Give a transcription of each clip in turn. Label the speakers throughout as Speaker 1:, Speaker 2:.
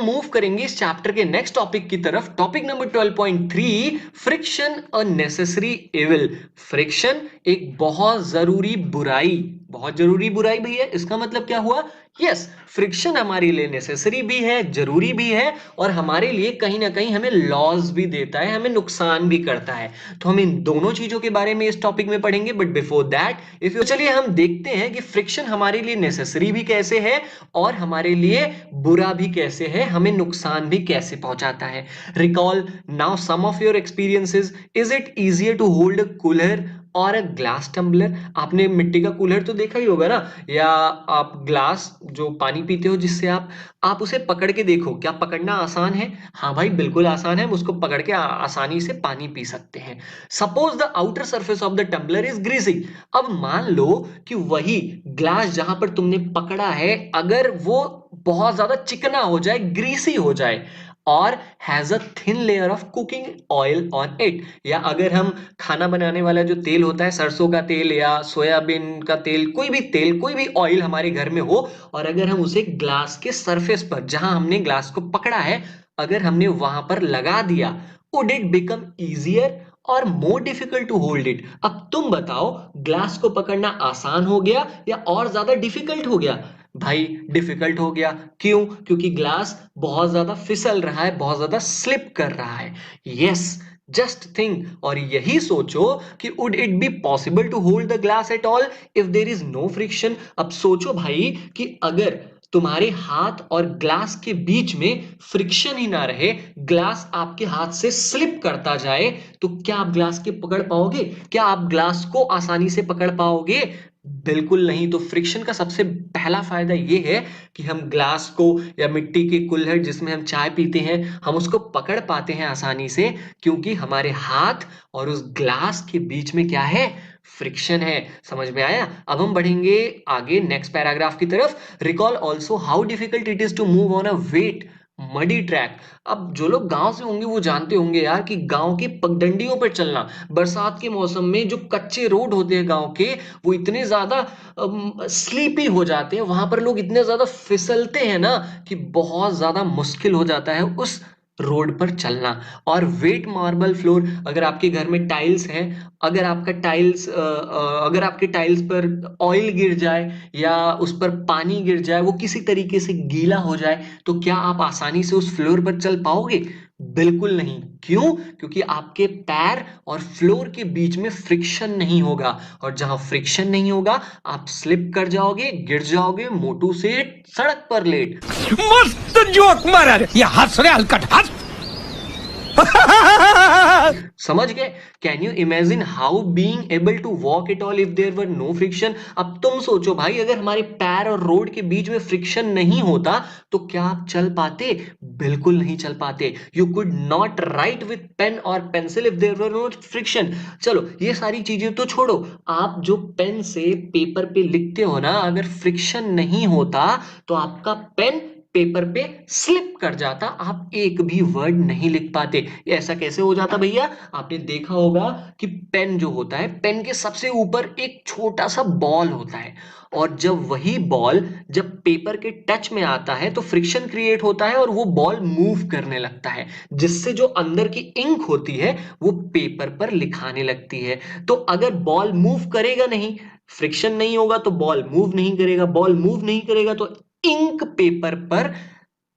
Speaker 1: हम मूव करेंगे इस चैप्टर के नेक्स्ट टॉपिक की तरफ। Topic number 12.3, friction a necessary evil. Friction एक बहुत जरूरी बुराई भी है। इसका मतलब क्या हुआ? यस, फ्रिक्शन हमारे लिए नेसेसरी भी है, जरूरी भी है, और हमारे लिए कहीं ना कहीं हमें लॉस भी देता है, हमें नुकसान भी करता है। तो हम इन दोनों चीजों के बारे में इस टॉपिक में पढ़ेंगे। But before that, if you चलिए हम देखते हैं कि फ्रिक्शन हमारे लिए नेसेसरी भी कैसे है और हमारे लिए बुरा भी कैसे है, हमें नुकसान भी कैसे पहुंचाता है। Recall now some of your experiences. Is it easier to hold a cooler और अ ग्लास टम्बलर? आपने मिट्टी का कूलर तो देखा ही होगा ना, या आप ग्लास जो पानी पीते हो जिससे आप उसे पकड़ के देखो, क्या पकड़ना आसान है? हाँ भाई, बिल्कुल आसान है। हम उसको पकड़ के आसानी से पानी पी सकते हैं। Suppose the outer surface of the tumbler is greasy. अब मान लो कि वही ग्लास जहां पर तुमने पकड़ा है, अगर वो बहुत ज्यादा चिकना हो जाए, ग्रीसी हो जाए, और has a thin layer of cooking oil on it, या अगर हम खाना बनाने वाला जो तेल होता है, सरसों का तेल या सोयाबीन का तेल, कोई भी ऑयल हमारे घर में हो, और अगर हम उसे ग्लास के सरफेस पर, जहां हमने ग्लास को पकड़ा है, अगर हमने वहां पर लगा दिया, वुड इट बिकम इजियर और more difficult to hold it? अब तुम बताओ, ग्लास को पकड़ना आसान हो गया या और ज्यादा डिफिकल्ट हो गया? भाई डिफिकल्ट हो गया। क्यों? क्योंकि ग्लास बहुत ज्यादा फिसल रहा है, बहुत ज्यादा स्लिप कर रहा है। यस, जस्ट थिंक, और यही सोचो कि would it be possible to hold the glass at all if there is no friction? अब सोचो भाई कि अगर तुम्हारे हाथ और ग्लास के बीच में फ्रिक्शन ही ना रहे, ग्लास आपके हाथ से स्लिप करता जाए, तो क्या आप ग्लास के पकड़ पाओगे? क्या आप ग्लास को आसानी से पकड़ पाओगे? बिल्कुल नहीं। तो फ्रिक्शन का सबसे पहला फायदा यह है कि हम ग्लास को, या मिट्टी के कुल्हड़ जिसमें हम चाय पीते हैं, हम उसको पकड़ पाते हैं आसानी से, क्योंकि हमारे हाथ और उस ग्लास के बीच में क्या है? फ्रिक्शन है। समझ में आया? अब हम बढ़ेंगे आगे नेक्स्ट पैराग्राफ की तरफ। Recall also how difficult it is to move on a wet muddy track. अब जो लोग गांव से होंगे वो जानते होंगे यार कि गांव की पगडंडियों पर चलना, बरसात के मौसम में जो कच्चे रोड होते हैं गांव के, वो इतने ज्यादा स्लीपी हो जाते हैं, वहां पर लोग इतने ज्यादा फिसलते हैं ना कि बहुत ज्यादा मुश्किल हो जाता है उस रोड पर चलना। और वेट मार्बल फ्लोर, अगर आपके घर में टाइल्स हैं, अगर आपके टाइल्स पर ऑयल गिर जाए या उस पर पानी गिर जाए, वो किसी तरीके से गीला हो जाए, तो क्या आप आसानी से उस फ्लोर पर चल पाओगे? बिल्कुल नहीं। क्यों? क्योंकि आपके पैर और फ्लोर के बीच में फ्रिक्शन नहीं होगा, और जहां फ्रिक्शन नहीं होगा, आप स्लिप कर जाओगे, गिर जाओगे, मोटू सेठ सड़क पर लेट।
Speaker 2: मस्त जोक मारा रे, ये हंस रे हलकट हंस।
Speaker 1: समझ गए? Can you imagine how being able to walk it all if there were no friction? अब तुम सोचो भाई, अगर हमारे पैर और रोड के बीच में फ्रिक्शन नहीं होता, तो क्या आप चल पाते? बिल्कुल नहीं चल पाते। You could not write with pen और pencil if there were no friction. चलो ये सारी चीजें तो छोड़ो, आप जो पेन से पेपर पे लिखते हो ना, अगर फ्रिक्शन नहीं होता तो आपका पेन पेपर पे स्लिप कर जाता, आप एक भी वर्ड नहीं लिख पाते। ये ऐसा कैसे हो जाता भैया? आपने देखा होगा कि पेन जो होता है, पेन के सबसे ऊपर एक छोटा सा बॉल होता है, और जब वही बॉल जब पेपर के टच में आता है तो फ्रिक्शन क्रिएट होता है और वो बॉल मूव करने लगता है, जिससे जो अंदर की इंक होती है वो पेपर पर लिखाने लगती है। तो अगर बॉल मूव करेगा नहीं, फ्रिक्शन नहीं होगा, तो बॉल मूव नहीं करेगा, बॉल मूव नहीं करेगा तो इंक पेपर पर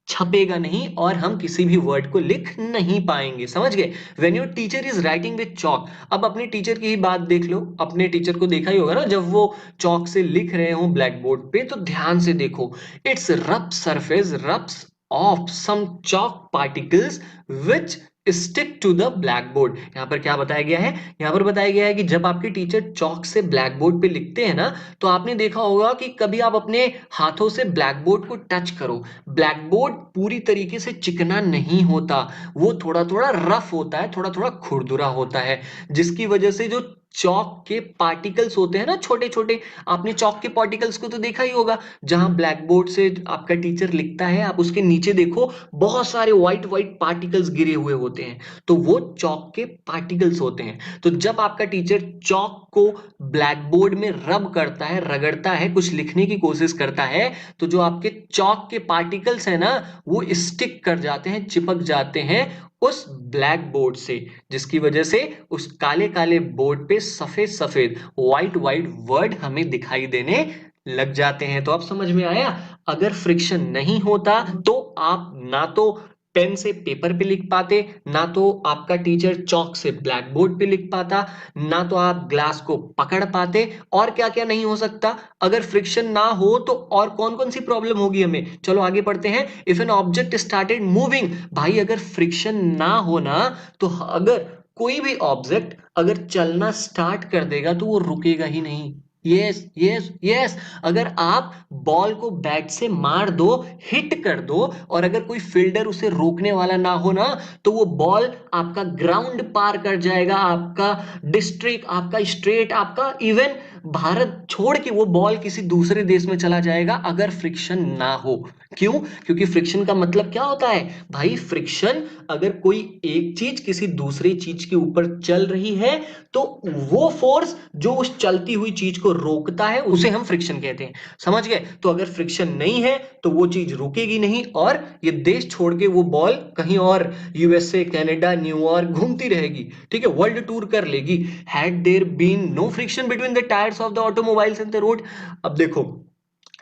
Speaker 1: छपेगा नहीं, और हम किसी भी वर्ड को लिख नहीं पाएंगे। समझ गए? When your teacher is writing with chalk, अब अपने टीचर की ही बात देख लो, अपने टीचर को देखा ही होगा ना, जब वो चॉक से लिख रहे हो ब्लैक बोर्ड पे, तो ध्यान से देखो, its rough surface rubs off some chalk particles which stick to the blackboard. यहां पर क्या बताया गया है? यहां पर बताया गया है कि जब आपके टीचर चॉक से ब्लैक बोर्ड पे लिखते हैं ना, तो आपने देखा होगा कि कभी आप अपने हाथों से ब्लैक बोर्ड को टच करो, ब्लैक बोर्ड पूरी तरीके से चिकना नहीं होता, वो थोड़ा थोड़ा रफ होता है, थोड़ा थोड़ा खुरदुरा होता है, जिसकी वजह से जो चौक के पार्टिकल्स होते हैं ना, छोटे छोटे। आपने चौक के पार्टिकल्स को तो देखा ही होगा, जहां ब्लैक बोर्ड से आपका टीचर लिखता है, आप उसके नीचे देखो बहुत सारे व्हाइट व्हाइट पार्टिकल्स गिरे हुए होते हैं, तो वो चौक के पार्टिकल्स होते हैं। तो जब आपका टीचर चौक को ब्लैक बोर्ड में रब करता है, रगड़ता है, कुछ लिखने की कोशिश करता है, तो जो आपके चौक के पार्टिकल्स है ना, वो स्टिक कर जाते हैं, चिपक जाते हैं उस ब्लैक बोर्ड से, जिसकी वजह से उस काले काले बोर्ड पे सफेद सफेद व्हाइट व्हाइट वर्ड हमें दिखाई देने लग जाते हैं। तो अब समझ में आया, अगर फ्रिक्शन नहीं होता तो आप ना तो पेन से पेपर पे लिख पाते, ना तो आपका टीचर चौक से ब्लैक बोर्ड पे लिख पाता, ना तो आप ग्लास को पकड़ पाते, और क्या क्या नहीं हो सकता। अगर फ्रिक्शन ना हो तो और कौन कौन सी प्रॉब्लम होगी हमें, चलो आगे पढ़ते हैं। If an object started moving, भाई अगर फ्रिक्शन ना हो ना, तो अगर कोई भी ऑब्जेक्ट अगर चलना स्टार्ट कर देगा तो वो रुकेगा ही नहीं। यस यस यस, अगर आप बॉल को बैट से मार दो, हिट कर दो, और अगर कोई फील्डर उसे रोकने वाला ना हो ना, तो वो बॉल आपका ग्राउंड पार कर जाएगा, आपका डिस्ट्रिक्ट, आपका स्टेट, आपका इवन भारत छोड़ के वो बॉल किसी दूसरे देश में चला जाएगा, अगर फ्रिक्शन ना हो। क्यों? क्योंकि फ्रिक्शन का मतलब क्या होता है भाई, फ्रिक्शन, अगर कोई एक चीज किसी दूसरी चीज के ऊपर चल रही है, तो वो फोर्स जो उस चलती हुई चीज को रोकता है, उसे हम फ्रिक्शन कहते हैं। समझ गए? तो अगर फ्रिक्शन नहीं है तो वो चीज रुकेगी नहीं, और ये देश छोड़ के वो बॉल कहीं और यूएसए, कनाडा, न्यूयॉर्क घूमती रहेगी, ठीक है, वर्ल्ड टूर कर लेगी। Had there been no friction between the tyres of the automobiles and the road. अब देखो,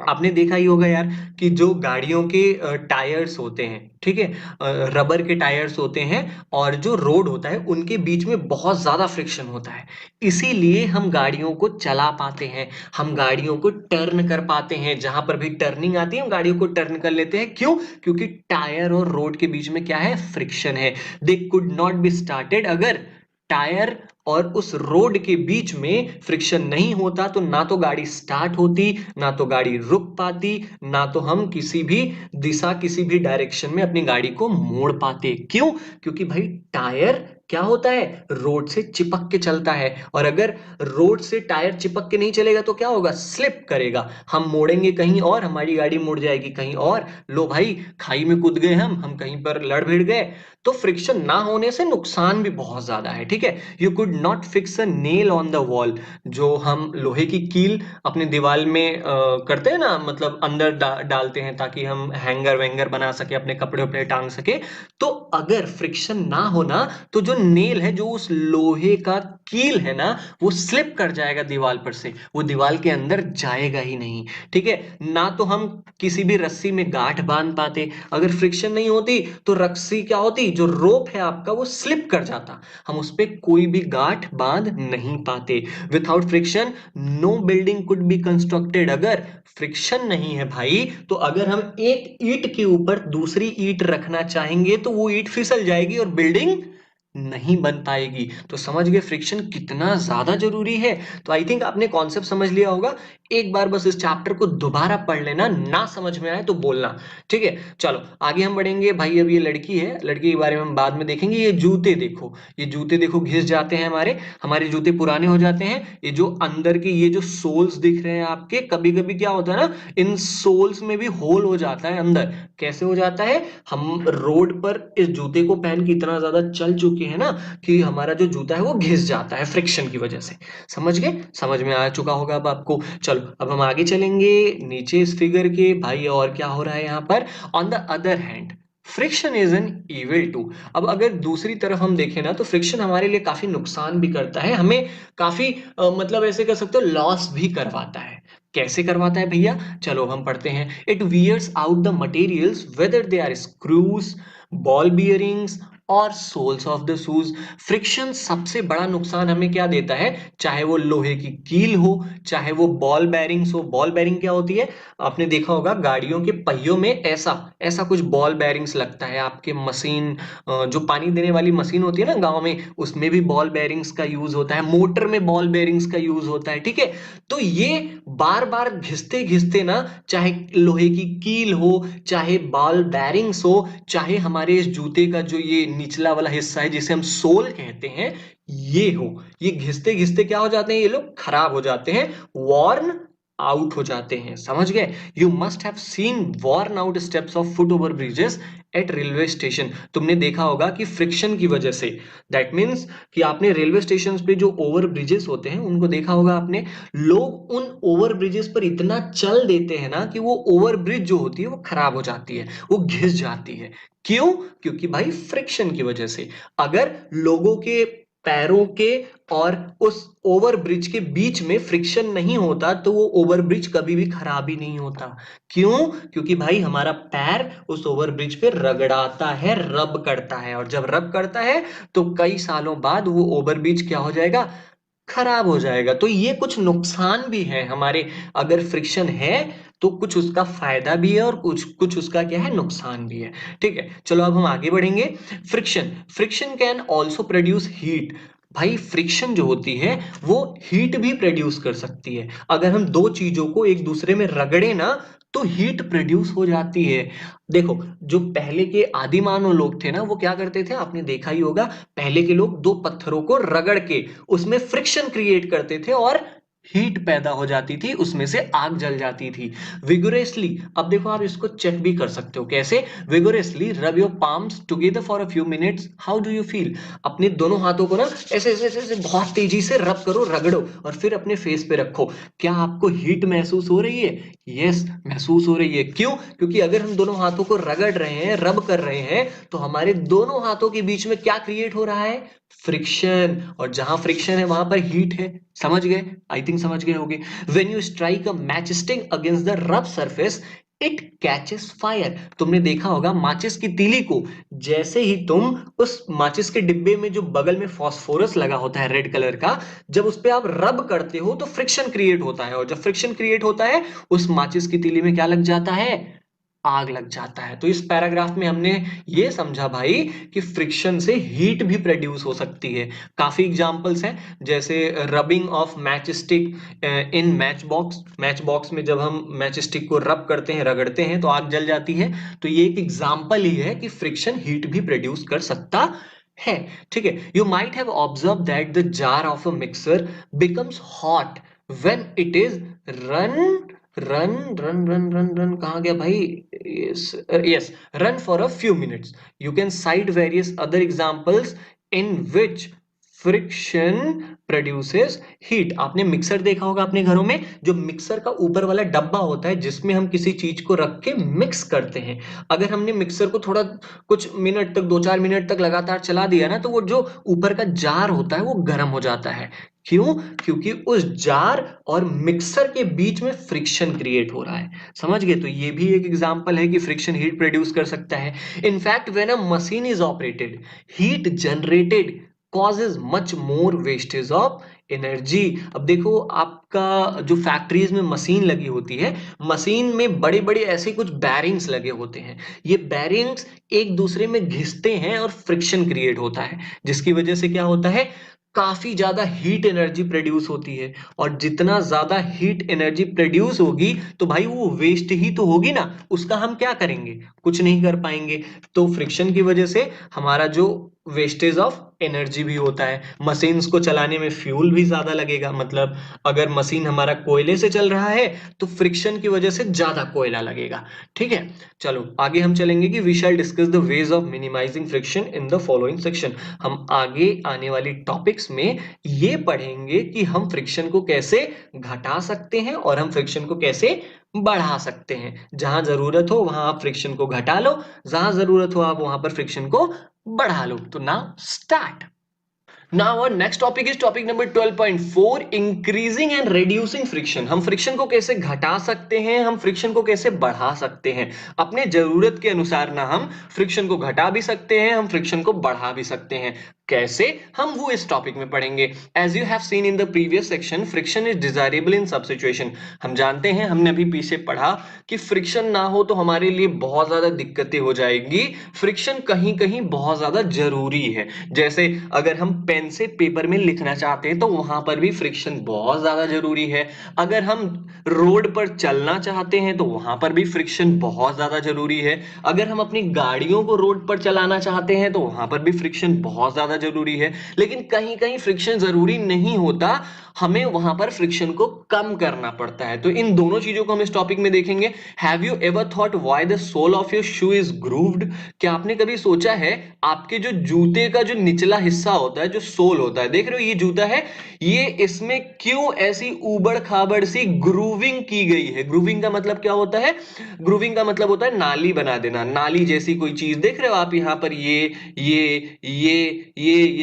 Speaker 1: आपने देखा ही होगा यार कि जो गाड़ियों के टायर्स होते हैं, ठीक है, रबर के टायर्स होते हैं, और जो रोड होता है उनके बीच में बहुत ज्यादा फ्रिक्शन होता है। इसीलिए हम गाड़ियों को चला पाते हैं, हम गाड़ियों को टर्न कर पाते हैं, जहां पर भी टर्निंग आती है हम गाड़ियों को टर्न कर लेते हैं। क्यों? क्योंकि टायर और रोड के बीच में क्या है, फ्रिक्शन है। They could not be started, अगर टायर और उस रोड के बीच में फ्रिक्शन नहीं होता तो ना तो गाड़ी स्टार्ट होती, ना तो गाड़ी रुक पाती, ना तो हम किसी भी दिशा, किसी भी डायरेक्शन में अपनी गाड़ी को मोड़ पाते। क्यों? क्योंकि भाई टायर क्या होता है, रोड से चिपक के चलता है, और अगर रोड से टायर चिपक के नहीं चलेगा तो क्या होगा, स्लिप करेगा, हम मोड़ेंगे कहीं और, हमारी गाड़ी मुड़ जाएगी कहीं और, लो भाई खाई में कूद गए, हम कहीं पर लड़ भिड़ गए। तो फ्रिक्शन ना होने से नुकसान भी बहुत ज्यादा है, ठीक है। You could not fix a nail on the wall, जो हम लोहे की कील अपने दीवार में करते हैं ना, मतलब अंदर डालते हैं ताकि हम हैंगर वैंगर बना सके, अपने कपड़े उपड़े टांग सके। तो अगर फ्रिक्शन ना हो ना, तो जो नेल है, जो उस लोहे का कील है ना, वो स्लिप कर जाएगा दीवार पर से, वो दीवार के अंदर जाएगा ही नहीं, ठीक है। ना तो हम किसी भी रस्सी में गांठ बांध पाते, अगर फ्रिक्शन नहीं होती तो रस्सी क्या होती, जो रोप है आपका वो स्लिप कर जाता, हम उस पर कोई भी गांठ बांध नहीं पाते। Without friction no building could be constructed, अगर फ्रिक्शन नहीं है भाई, तो अगर हम एक ईंट के ऊपर दूसरी ईंट रखना चाहेंगे तो वो ईंट फिसल जाएगी और बिल्डिंग नहीं बन पाएगी। तो समझ गए फ्रिक्शन कितना ज्यादा जरूरी है। तो आई थिंक आपने कॉन्सेप्ट समझ लिया होगा। एक बार बस इस चैप्टर को दोबारा पढ़ लेना, ना समझ में आए तो बोलना, ठीक है। चलो आगे हम बढ़ेंगे भाई। अब ये लड़की है, लड़की के बारे में हम बाद में देखेंगे। ये जूते देखो, ये जूते देखो घिस जाते हैं, हमारे हमारे जूते पुराने हो जाते हैं। ये जो अंदर के ये जो सोल्स दिख रहे हैं आपके, कभी कभी क्या होता है ना, इन सोल्स में भी होल हो जाता है अंदर। कैसे हो जाता है, हम रोड पर इस जूते को पहन के इतना ज्यादा चल चुके हैं ना, कि हमारा जो जूता है वो घिस जाता है फ्रिक्शन की वजह से। समझ गए? समझ में आ चुका होगा अब आपको। चलो अब हम आगे चलेंगे नीचे इस फिगर के भाई, और क्या हो रहा है यहाँ पर। On the other hand friction is an evil too. अब अगर दूसरी तरफ हम देखें ना, तो फ्रिक्शन हमारे लिए काफी नुकसान भी करता है, हमें काफी मतलब ऐसे कह सकते हो लॉस भी करवाता है। कैसे करवाता है भैया, चलो हम पढ़ते हैं। It wears out the materials whether they are screws, ball bearings और soles of the shoes. Friction सबसे बड़ा नुकसान हमें क्या देता है, चाहे वो लोहे की कील हो, चाहे वो बॉल बेरिंग्स हो। बॉल बेरिंग क्या होती है, आपने देखा होगा गाड़ियों के पहियों में ऐसा ऐसा कुछ बॉल बेरिंग्स लगता है। आपके मशीन, जो पानी देने वाली मशीन होती है ना गांव में, उसमें भी बॉल बेरिंग्स का यूज होता है, मोटर में बॉल बेरिंग्स का यूज होता है, ठीक है। तो ये बार बार घिसते घिसते ना, चाहे लोहे की कील हो, चाहे बॉल बेरिंग्स हो, चाहे हमारे इस जूते का जो ये निचला वाला हिस्सा है जिसे हम सोल कहते हैं, ये घिसते घिसते क्या हो जाते हैं, ये लोग खराब हो जाते हैं, वॉर्न आउट हो जाते हैं। समझ गए? You must have seen worn out steps of foot over bridges eight railway station. तुमने देखा होगा कि फ्रिक्शन की वजह से, दैट मीन्स कि आपने रेलवे स्टेशन पे जो ओवर ब्रिजेस होते हैं उनको देखा होगा आपने, लोग उन ओवर ब्रिजेस पर इतना चल देते हैं ना कि वो ओवर ब्रिज जो होती है वो खराब हो जाती है, वो घिस जाती है। क्यों? क्योंकि भाई फ्रिक्शन की वजह से। अगर लोगों के पैरों के और उस ओवर ब्रिज के बीच में फ्रिक्शन नहीं होता तो वो ओवर ब्रिज कभी भी खराब ही नहीं होता। क्यों? क्योंकि भाई हमारा पैर उस ओवर ब्रिज पे रगड़ाता है, रब करता है, और जब रब करता है तो कई सालों बाद वो ओवर ब्रिज क्या हो जाएगा, खराब हो जाएगा। तो ये कुछ नुकसान भी है हमारे, अगर फ्रिक्शन है तो कुछ उसका फायदा भी है और कुछ कुछ उसका क्या है, नुकसान भी है। ठीक है, चलो अब हम आगे बढ़ेंगे। Friction friction can also produce heat. भाई फ्रिक्शन जो होती है वो हीट भी प्रोड्यूस कर सकती है। अगर हम दो चीजों को एक दूसरे में रगड़े ना तो हीट प्रोड्यूस हो जाती है। देखो, जो पहले के आदि मानव लोग थे ना, वो क्या करते थे, आपने देखा ही होगा, पहले के लोग दो पत्थरों को रगड़ के उसमें फ्रिक्शन क्रिएट करते थे और हीट पैदा हो जाती थी, उसमें से आग जल जाती थी विगोरसली। अब देखो, आप इसको चेक भी कर सकते हो। कैसे? Vigorously rub your palms together for a few minutes, how do you feel? अपने दोनों हाथों को ना ऐसे ऐसे ऐसे ऐसे बहुत तेजी से रब करो, रगड़ो, और फिर अपने फेस पे रखो। क्या आपको हीट महसूस हो रही है? यस, महसूस हो रही है। क्यों? क्योंकि अगर हम दोनों हाथों को रगड़ रहे हैं, रब कर रहे हैं, तो हमारे दोनों हाथों के बीच में क्या क्रिएट हो रहा है, फ्रिक्शन। और जहां फ्रिक्शन है वहां पर हीट है। समझ गए? आई थिंक समझ गए होंगे। When you strike a match stick against the rough surface it catches fire. तुमने देखा होगा माचिस की तीली को, जैसे ही तुम उस माचिस के डिब्बे में जो बगल में फास्फोरस लगा होता है रेड कलर का, जब उस पे आप रब करते हो तो फ्रिक्शन क्रिएट होता है, और जब फ्रिक्शन क्रिएट होता है उस माचिस की तीली में क्या लग जाता है, आग लग जाता है। तो इस पैराग्राफ में हमने ये समझा भाई कि फ्रिक्शन से हीट भी प्रोड्यूस हो सकती है। काफी एग्जांपल्स हैं, जैसे rubbing of match stick in match box में जब हम मैच स्टिक को रब करते हैं, रगड़ते हैं, तो आग जल जाती है। तो ये एक एग्जांपल ही है कि फ्रिक्शन हीट भी प्रोड्यूस कर सकता है। ठीक है, you might have observe that the jar of a mixer becomes hot when it is run run run run run run कहाँ गया भाई, yes, run for a few minutes. You can cite various other examples in which friction produces heat. आपने mixer देखा होगा अपने घरों में, जो मिक्सर का ऊपर वाला डब्बा होता है जिसमें हम किसी चीज को रख के मिक्स करते हैं। अगर हमने मिक्सर को थोड़ा कुछ मिनट तक, 2-4 मिनट तक लगातार चला दिया ना, तो वो जो ऊपर का जार होता है वो गर्म हो जाता है। क्यों? क्योंकि उस जार और मिक्सर के बीच में फ्रिक्शन क्रिएट हो रहा है। समझ गए? तो ये भी एक एग्जांपल है कि फ्रिक्शन हीट प्रोड्यूस कर सकता है। In fact when a machine is operated, heat generated causes much more wastage of energy। अब देखो, आपका जो फैक्ट्रीज में मशीन लगी होती है, मशीन में बड़े बड़े ऐसे कुछ बैरिंग्स लगे होते हैं। ये बैरिंग्स एक दूसरे में घिसते हैं और फ्रिक्शन क्रिएट होता है, जिसकी वजह से क्या होता है, काफी ज्यादा हीट एनर्जी प्रोड्यूस होती है। और जितना ज्यादा हीट एनर्जी प्रोड्यूस होगी तो भाई वो वेस्ट ही तो होगी ना, उसका हम क्या करेंगे, कुछ नहीं कर पाएंगे। तो फ्रिक्शन की वजह से हमारा जो वेस्टेज ऑफ एनर्जी भी होता है। मशीन्स को चलाने में फ्यूल भी ज्यादा लगेगा, मतलब अगर मशीन हमारा कोयले से चल रहा है तो फ्रिक्शन की वजह से ज्यादा कोयला लगेगा। ठीक है, चलो आगे हम चलेंगे कि we shall discuss the ways of minimising friction in the following section. हम आगे आने वाली टॉपिक्स में ये पढ़ेंगे कि हम फ्रिक्शन को कैसे घटा सकते हैं और हम फ्रिक्शन को कैसे बढ़ा सकते हैं। जहां जरूरत हो वहां आप फ्रिक्शन को घटा लो, जहां जरूरत हो आप वहां पर फ्रिक्शन को बढ़ा लो। तो now start. Now our next topic is topic number 12.4, increasing and reducing friction। हम फ्रिक्शन को कैसे घटा सकते हैं, हम फ्रिक्शन को कैसे बढ़ा सकते हैं। अपने जरूरत के अनुसार ना हम फ्रिक्शन को घटा भी सकते हैं, हम फ्रिक्शन को बढ़ा भी सकते हैं। कैसे, हम वो इस टॉपिक में पढ़ेंगे। As you have seen in the previous section, friction is desirable in सब सिचुएशन। हम जानते हैं, हमने अभी पीछे पढ़ा कि फ्रिक्शन ना हो तो हमारे लिए बहुत ज्यादा दिक्कतें हो जाएंगी। फ्रिक्शन कहीं कहीं बहुत ज्यादा जरूरी है। जैसे अगर हम पेन पेन से पेपर में लिखना चाहते हैं तो वहां पर भी फ्रिक्शन बहुत ज्यादा जरूरी है। अगर हम रोड पर चलना चाहते हैं तो वहां पर भी फ्रिक्शन बहुत ज्यादा जरूरी है। अगर हम अपनी गाड़ियों को रोड पर चलाना चाहते हैं तो वहां पर भी फ्रिक्शन बहुत ज्यादा जरूरी है। लेकिन कहीं कहीं फ्रिक्शन जरूरी नहीं होता, हमें वहां पर फ्रिक्शन को कम करना पड़ता है। तो इन दोनों चीजों को हम इस टॉपिक में देखेंगे। Have you ever thought why the sole of your shoe is grooved? क्या आपने कभी सोचा है आपके जो जूते का जो निचला हिस्सा होता है, जो सोल होता है, देख रहे हो ये जूता है, ये इसमें क्यों ऐसी ऊबड़ खाबड़ सी ग्रूविंग की गई है? ग्रूविंग का मतलब क्या होता है? ग्रूविंग का मतलब होता है नाली बना देना, नाली जैसी कोई चीज। देख रहे हो आप यहां पर ये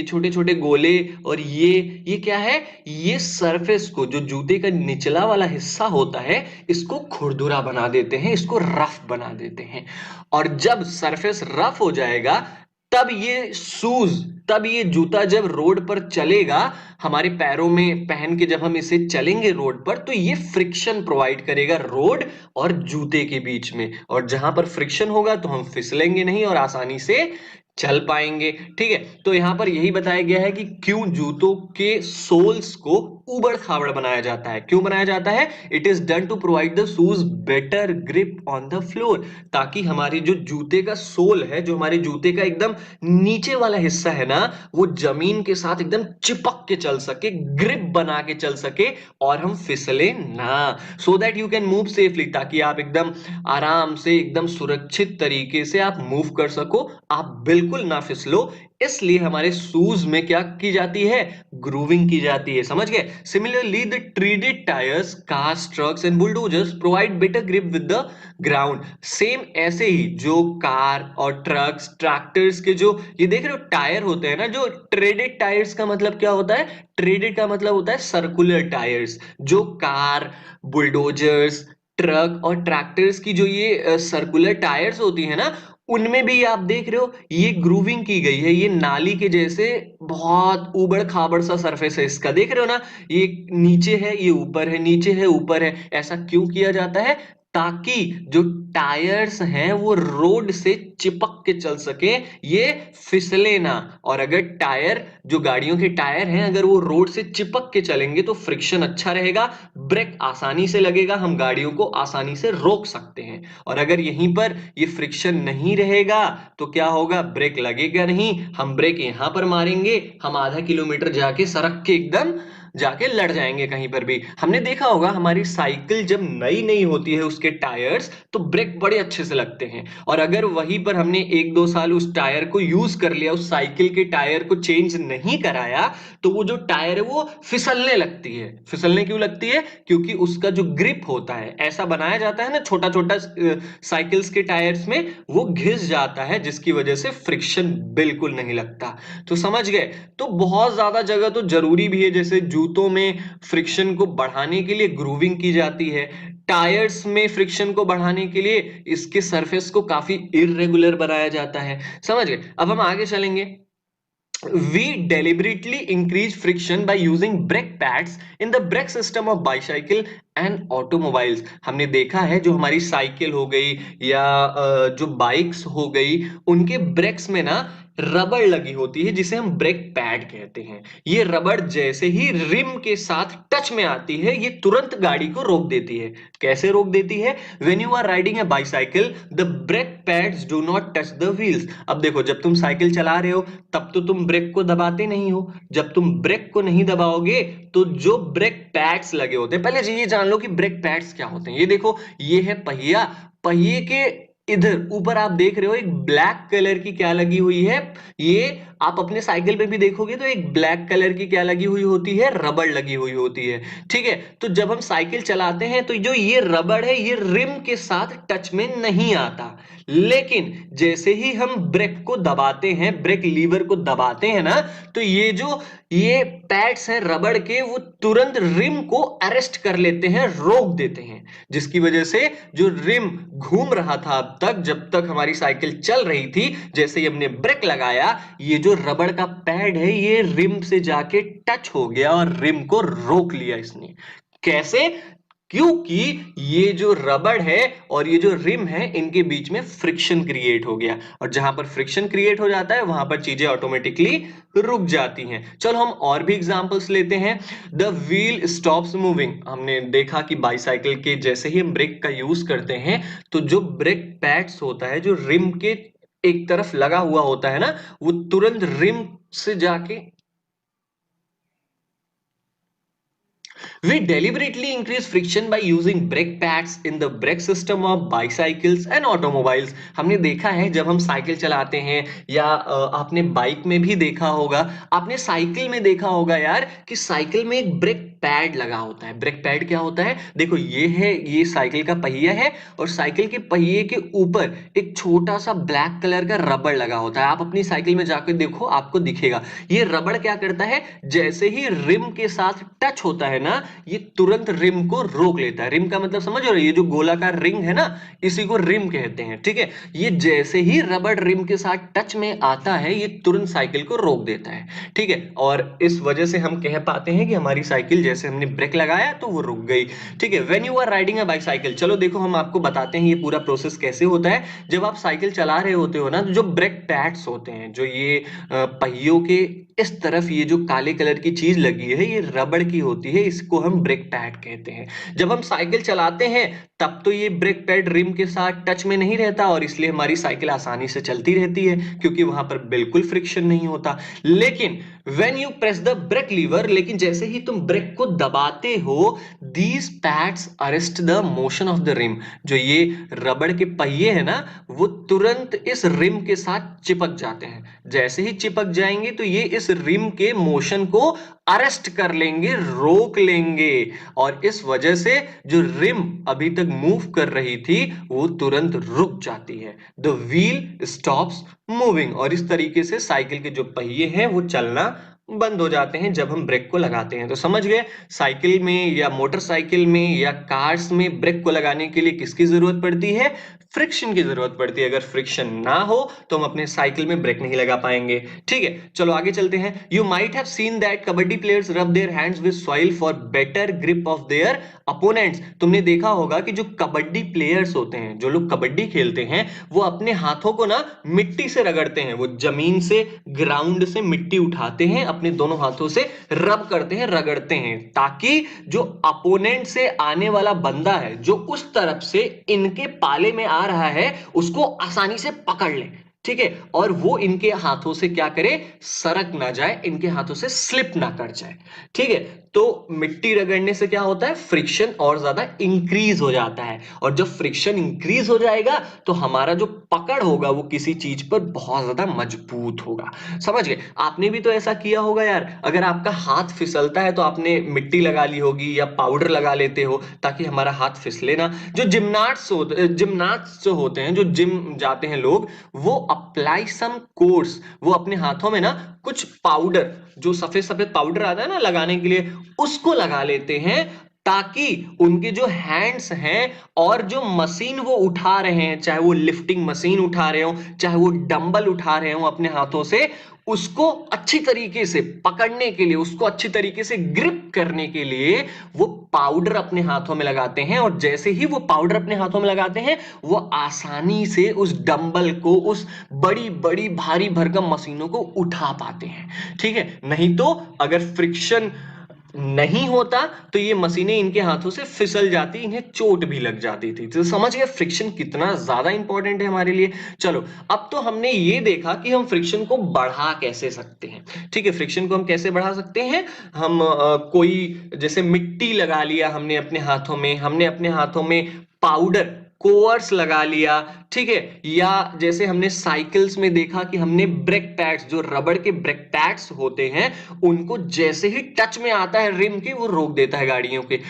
Speaker 1: छोटे छोटे गोले, और ये क्या है? ये सरफेस को, जो जूते का निचला वाला हिस्सा होता है, इसको खुरदुरा बना देते हैं, इसको रफ बना देते हैं। और जब सरफेस रफ हो जाएगा तब ये शूज, तब ये जूता जब रोड पर चलेगा, हमारे पैरों में पहन के जब हम इसे चलेंगे रोड पर, तो ये फ्रिक्शन प्रोवाइड करेगा रोड और जूते के बीच में। और जहां पर फ्रिक्शन होगा तो हम फिसलेंगे नहीं और आसानी से चल पाएंगे। ठीक है, तो यहां पर यही बताया गया है कि क्यों जूतों के सोल्स को उबड़ खाबड़ बनाया जाता है। क्यों बनाया जाता है? It is done to provide the shoes better grip on the floor, ताकि हमारी जो जूते का सोल है, जो हमारे जूते का एकदम नीचे वाला हिस्सा है ना, वो जमीन के साथ एकदम चिपक के चल सके, ग्रिप बना के चल सके, और हम फिसले ना। So that you can move safely, ताकि आप एकदम आराम से, एकदम सुरक्षित तरीके से आप मूव कर सको, आप बिल्कुल ना फिसलो। इसलिए हमारे शूज में क्या की जाती है? ग्रूविंग की जाती है। समझ गए? Similarly the treaded tyres, cars, trucks and bulldozers provide better grip with the ground. Same ऐसे ही जो कार और ट्रक्स, ट्रैक्टर्स के जो ये देख रहे हो टायर होते हैं ना, जो ट्रेडेड टायर्स का मतलब क्या होता है? ट्रेडेड का मतलब होता है सर्कुलर टायर्स। जो कार, बुलडोजर्स, ट्रक और ट्रैक्टर्स की जो ये सर्कुलर टायर्स होती है ना, उनमें भी आप देख रहे हो ये ग्रूविंग की गई है। ये नाली के जैसे बहुत उबड़ खाबड़ सा सरफेस है इसका, देख रहे हो ना? ये नीचे है, ये ऊपर है, नीचे है, ऊपर है। ऐसा क्यों किया जाता है? ताकि जो टायर्स हैं वो रोड से चिपक के चल सके, ये फिसले ना। और अगर टायर, जो गाड़ियों के टायर हैं, अगर वो रोड से चिपक के चलेंगे तो फ्रिक्शन अच्छा रहेगा, ब्रेक आसानी से लगेगा, हम गाड़ियों को आसानी से रोक सकते हैं। और अगर यहीं पर ये फ्रिक्शन नहीं रहेगा तो क्या होगा? ब्रेक लगेगा नहीं, हम ब्रेक यहां पर मारेंगे, हम आधा किलोमीटर जाके सड़क के एकदम जाके लड़ जाएंगे कहीं पर भी। हमने देखा होगा हमारी साइकिल जब नई नई होती है, उसके टायर्स, तो ब्रेक बड़े अच्छे से लगते हैं। और अगर वहीं पर हमने एक दो साल उस टायर को यूज कर लिया, उस साइकिल के टायर को चेंज नहीं कराया, तो वो जो टायर है वो फिसलने लगती है। फिसलने क्यों लगती है? क्योंकि उसका जो ग्रिप होता है, ऐसा बनाया जाता है ना छोटा छोटा साइकिल्स के टायर्स में, वो घिस जाता है, जिसकी वजह से फ्रिक्शन बिल्कुल नहीं लगता। तो समझ गए? तो बहुत ज्यादा जगह तो जरूरी भी है, जैसे जूतों में फ्रिक्शन को बढ़ाने के लिए ग्रूविंग की जाती है, टायर्स में फ्रिक्शन को बढ़ाने के लिए इसके सरफेस को काफी इररेगुलर बनाया जाता है। समझ गए? अब हम आगे चलेंगे। We deliberately increase friction by using brake pads in the brake system of bicycle and automobiles। हमने देखा है जो हमारी साइकिल हो गई या जो बाइक्स हो गई, उनके ब्रेक्स में ना रबड़ लगी होती है, जिसे हम ब्रेक पैड कहते हैं। ये रबड़ जैसे ही रिम के साथ टच में आती है, ये तुरंत गाड़ी को रोक देती है। कैसे रोक देती है? When you are riding a bicycle, the brake pads do not touch the wheels। अब देखो, जब तुम साइकिल चला रहे हो तब तो तुम ब्रेक को दबाते नहीं हो। जब तुम ब्रेक को नहीं दबाओगे तो जो ब्रेक पैड्स लगे होते हैं, पहले ये जान लो कि ब्रेक पैड्स क्या होते हैं। ये देखो, ये है पहिया, पहिए के इधर ऊपर आप देख रहे हो एक ब्लैक कलर की क्या लगी हुई है? ये आप अपने साइकिल पे भी देखोगे तो एक ब्लैक कलर की क्या लगी हुई होती है? रबड़ लगी हुई होती है। ठीक है, तो जब हम साइकिल चलाते हैं तो जो ये रबड़ है, ये रिम के साथ टच में नहीं आता। लेकिन जैसे ही हम ब्रेक को दबाते हैं, ब्रेक लीवर को दबाते हैं ना, तो ये पैड्स हैं रबड़ के, वो तुरंत रिम को अरेस्ट कर लेते हैं, रोक देते हैं। जिसकी वजह से जो रिम घूम रहा था अब तक, जब तक हमारी साइकिल चल रही थी, जैसे ही हमने ब्रेक लगाया, ये जो रबड़ का पैड है ये रिम से जाके टच हो गया और रिम को रोक लिया इसने। कैसे? क्योंकि ये जो रबड़ है और ये जो रिम है इनके बीच में फ्रिक्शन क्रिएट हो गया, और जहां पर फ्रिक्शन क्रिएट हो जाता है वहां पर चीजें ऑटोमेटिकली रुक जाती हैं। चलो हम और भी एग्जांपल्स लेते हैं। द व्हील स्टॉप्स मूविंग, हमने देखा कि बाईसाइकिल के जैसे ही हम ब्रेक का यूज करते हैं तो जो ब्रेक पैड्स होता है जो रिम के एक तरफ लगा हुआ होता है ना, वो तुरंत रिम से जाके We deliberately increase friction by using brake pads in the brake system of bicycles and automobiles. हमने देखा है जब हम साइकिल चलाते हैं या आपने बाइक में भी देखा होगा, आपने साइकिल में देखा होगा यार कि साइकिल में एक ब्रेक पैड लगा होता है। ब्रेक पैड क्या होता है? देखो ये है, ये साइकिल का पहिया है और साइकिल के पहिए के ऊपर एक छोटा सा ब्लैक कलर का रबड़ लगा होता है। आप अपनी साइकिल में जाकर देखो, आपको दिखेगा। ये रबड़ क्या करता है, जैसे ही रिम के साथ टच होता है ना, ये तुरंत रिम को रोक लेता है। रिम का मतलब समझ रहे हो, ये जो गोलाकार रिंग है ना, इसी को रिम कहते हैं, ठीक है। ये जैसे ही रबड़ रिम के साथ टच में आता है, ये तुरंत साइकिल को रोक देता है, ठीक है। और इस वजह से हम कह पाते हैं कि हमारी साइकिल जैसे हमने ब्रेक लगाया तो वो रुक गई, ठीक है। When you are riding a bicycle, चलो देखो हम आपको बताते हैं ये पूरा प्रोसेस कैसे होता है। जब आप साइकिल चला रहे होते हो ना, तो जो ब्रेक पैड्स होते हैं, जो ये पहियों के इस तरफ ये जो काले कलर की चीज लगी है, ये रबड़ की होती है, इसको हम ब्रेक पैड कहते हैं। जब हम साइकिल चलाते हैं तब तो ये ब्रेक पैड रिम के साथ टच में नहीं रहता और इसलिए हमारी साइकिल आसानी से चलती रहती है, क्योंकि वहां पर बिल्कुल फ्रिक्शन नहीं होता। लेकिन when you press the brake lever, लेकिन जैसे ही तुम ब्रेक को दबाते हो, these pads arrest the motion of the rim, जो ये रबड़ के पहिए है ना, वो तुरंत इस रिम के साथ चिपक जाते हैं। जैसे ही चिपक जाएंगे तो ये इस रिम के मोशन को अरेस्ट कर लेंगे, रोक लेंगे, और इस वजह से जो रिम अभी तक मूव कर रही थी वो तुरंत रुक जाती है। द व्हील स्टॉप्स मूविंग, और इस तरीके से साइकिल के जो पहिए हैं वो चलना बंद हो जाते हैं जब हम ब्रेक को लगाते हैं। तो समझ गए, साइकिल में या मोटरसाइकिल में या कार्स में ब्रेक को लगाने के लिए किसकी जरूरत पड़ती है? फ्रिक्शन की जरूरत पड़ती है। अगर फ्रिक्शन ना हो तो हम अपने साइकिल में ब्रेक नहीं लगा पाएंगे, ठीक है। चलो आगे चलते हैं। You might have seen that kabaddi players rub their hands with soil for better grip of their opponents. तुमने देखा होगा कि जो कबड्डी प्लेयर्स होते हैं, जो लोग कबड्डी खेलते हैं, वो अपने हाथों को ना मिट्टी से रगड़ते हैं। वो जमीन से, ग्राउंड से मिट्टी उठाते हैं, अपने दोनों हाथों से रब करते हैं, रगड़ते हैं, ताकि जो अपोनेंट से आने वाला बंदा है, जो उस तरफ से इनके पाले में आ रहा है, उसको आसानी से पकड़ ले, ठीक है। और वो इनके हाथों से क्या करे, सरक ना जाए, इनके हाथों से स्लिप ना कर जाए, ठीक है। तो मिट्टी रगड़ने से क्या होता है, फ्रिक्शन और ज्यादा इंक्रीज हो जाता है, और जब फ्रिक्शन इंक्रीज हो जाएगा तो हमारा जो पकड़ होगा वो किसी चीज पर बहुत ज्यादा मजबूत होगा। समझ गए? आपने भी तो ऐसा किया होगा यार, अगर आपका हाथ फिसलता है तो आपने मिट्टी लगा ली होगी या पाउडर लगा लेते हो ताकि हमारा हाथ फिसले ना। जो जिम्नास्ट होते हैं, जो जिम जाते हैं लोग, वो अप्लाई सम कोर्स, वो अपने हाथों में ना कुछ पाउडर, जो सफेद सफेद पाउडर आता है ना लगाने के लिए, उसको लगा लेते हैं, ताकि उनके जो हैंड्स हैं और जो मशीन वो उठा रहे हैं, चाहे वो लिफ्टिंग मशीन उठा रहे हो, चाहे वो डंबल उठा रहे हो अपने हाथों से, उसको अच्छी तरीके से पकड़ने के लिए, उसको अच्छी तरीके से ग्रिप करने के लिए वो पाउडर अपने हाथों में लगाते हैं। और जैसे ही वो पाउडर अपने हाथों में लगाते हैं, वो आसानी से उस डंबल को, उस बड़ी बड़ी भारी भरकम मशीनों को उठा पाते हैं, ठीक है। नहीं तो अगर फ्रिक्शन नहीं होता तो ये मशीनें इनके हाथों से फिसल जाती, इन्हें चोट भी लग जाती थी। तो समझ गए फ्रिक्शन कितना ज्यादा इंपॉर्टेंट है हमारे लिए। चलो अब तो हमने ये देखा कि हम फ्रिक्शन को बढ़ा कैसे सकते हैं, ठीक है। फ्रिक्शन को हम कैसे बढ़ा सकते हैं? हम कोई जैसे मिट्टी लगा लिया हमने अपने हाथों में, हमने अपने हाथों में पाउडर, कोर्स लगा लिया, ठीक है। या जैसे हमने साइकिल्स में देखा कि हमने ब्रेक पैड्स, जो रबड़ के ब्रेक पैड्स होते हैं, उनको जैसे ही टच में आता है रिम की, वो रोक देता है गाड़ियों के।